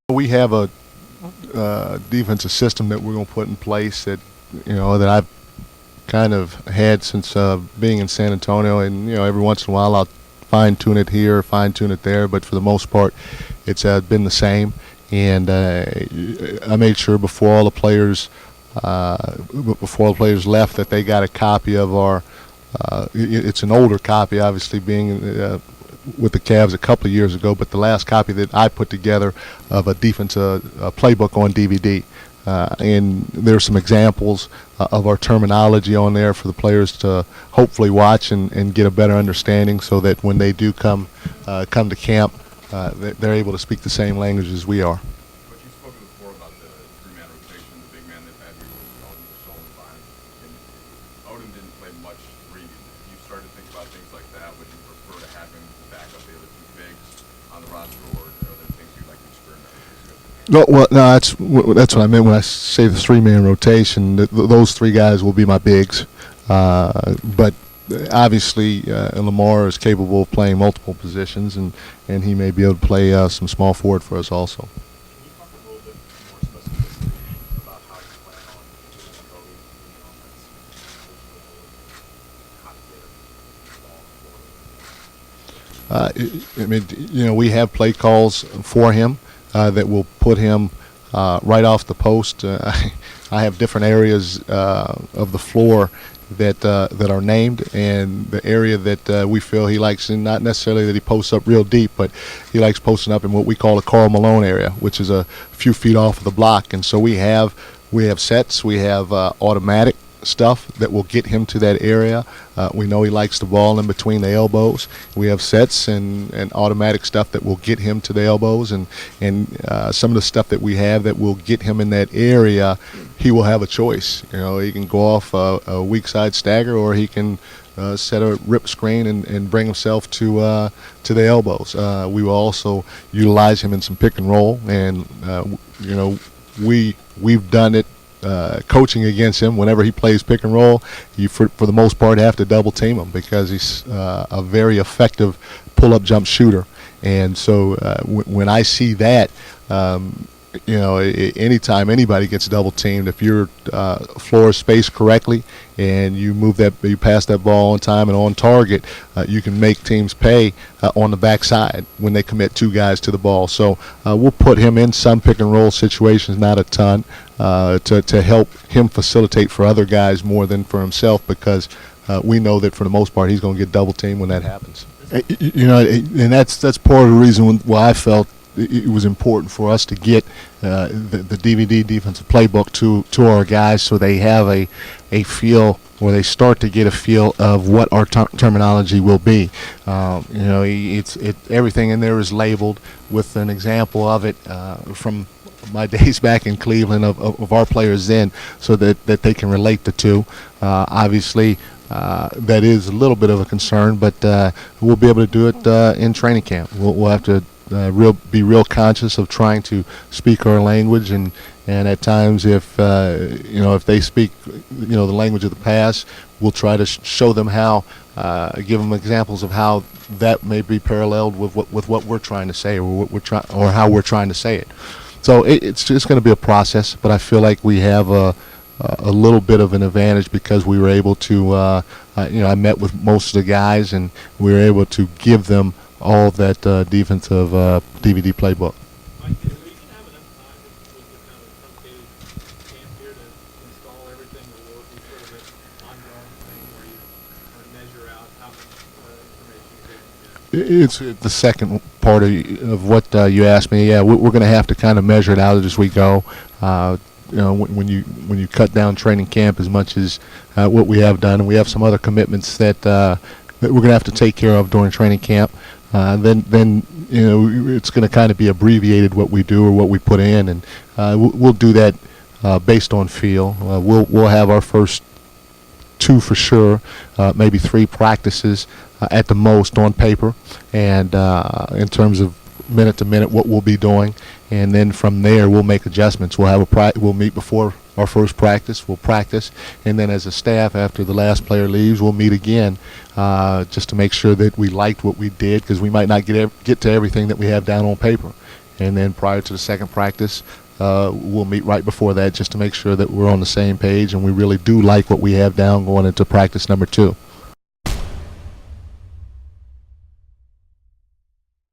We have a defensive system that we're going to put in place that that I've kind of had since being in San Antonio, and every once in a while I'll fine tune it here, fine tune it there, but for the most part, it's been the same. And I made sure before the players left that they got a copy of our. It's an older copy, obviously, being with the Cavs a couple of years ago, but the last copy that I put together of a defensive playbook on DVD. And there's some examples of our terminology on there for the players to hopefully watch and get a better understanding, so that when they do come to camp, they're able to speak the same language as we are. But you've spoken before about the three-man rotation, the big man they've had here with Odom, Gasol, and Bynum. And Odom didn't play much three. You started to think about things like that. Would you prefer to have him back up the other two bigs on the roster, or are there things you'd like to experiment with? No, well, no, that's what I meant when I say the three-man rotation. Those three guys will be my bigs, but obviously Lamar is capable of playing multiple positions, and he may be able to play some small forward for us also. Can you talk a little bit more specifically about how you plan on using Kobe in the offense, how to get him the ball I mean, we have play calls for him that will put him right off the post. I have different areas of the floor that are named, and the area that we feel he likes, and not necessarily that he posts up real deep, but he likes posting up in what we call a Karl Malone area, which is a few feet off of the block. And so we have sets, we have automatic stuff that will get him to that area. We know he likes the ball in between the elbows. We have sets and automatic stuff that will get him to the elbows, and some of the stuff that we have that will get him in that area. He will have a choice. He can go off a weak side stagger, or he can set a rip screen and bring himself to the elbows. We will also utilize him in some pick and roll, and we've done it. Coaching against him, whenever he plays pick and roll, you for the most part have to double team him, because he's a very effective pull-up jump shooter. And so when I see that, anytime anybody gets double teamed, if your floor is spaced correctly and you pass that ball on time and on target, you can make teams pay on the backside when they commit two guys to the ball. So we'll put him in some pick and roll situations, not a ton, to help him facilitate for other guys more than for himself, because we know that for the most part he's going to get double teamed when that happens. And that's part of the reason why I felt it was important for us to get the DVD defensive playbook to our guys, so they have a feel, or they start to get a feel of what our terminology will be. Everything in there is labeled with an example of it from my days back in Cleveland of our players then, so that they can relate the two. Obviously, that is a little bit of a concern, but we'll be able to do it in training camp. We'll have to be real conscious of trying to speak our language, and at times if they speak the language of the past, we'll try to show them how, give them examples of how that may be paralleled with what we're trying to say, or or how we're trying to say it. So it's just going to be a process, but I feel like we have a little bit of an advantage, because we were able to I met with most of the guys, and we were able to give them all that defensive DVD playbook. Mike, are you going to have enough time with the kind of truncated camp here to install everything, or will it be sort of an ongoing thing where you kind of measure out how much information you're getting? It's the second part of what you asked me. Yeah, we're going to have to kind of measure it out as we go. When you cut down training camp as much as what we have done, and we have some other commitments that we're going to have to take care of during training camp. Then it's going to kind of be abbreviated what we do or what we put in, and we'll do that based on feel. We'll have our first two for sure, maybe three practices at the most on paper, and in terms of minute to minute what we'll be doing, and then from there we'll make adjustments. We'll meet before our first practice, we'll practice, and then as a staff, after the last player leaves, we'll meet again just to make sure that we liked what we did, because we might not get to everything that we have down on paper. and then prior to the second practice, we'll meet right before that just to make sure that we're on the same page and we really do like what we have down going into practice number 2.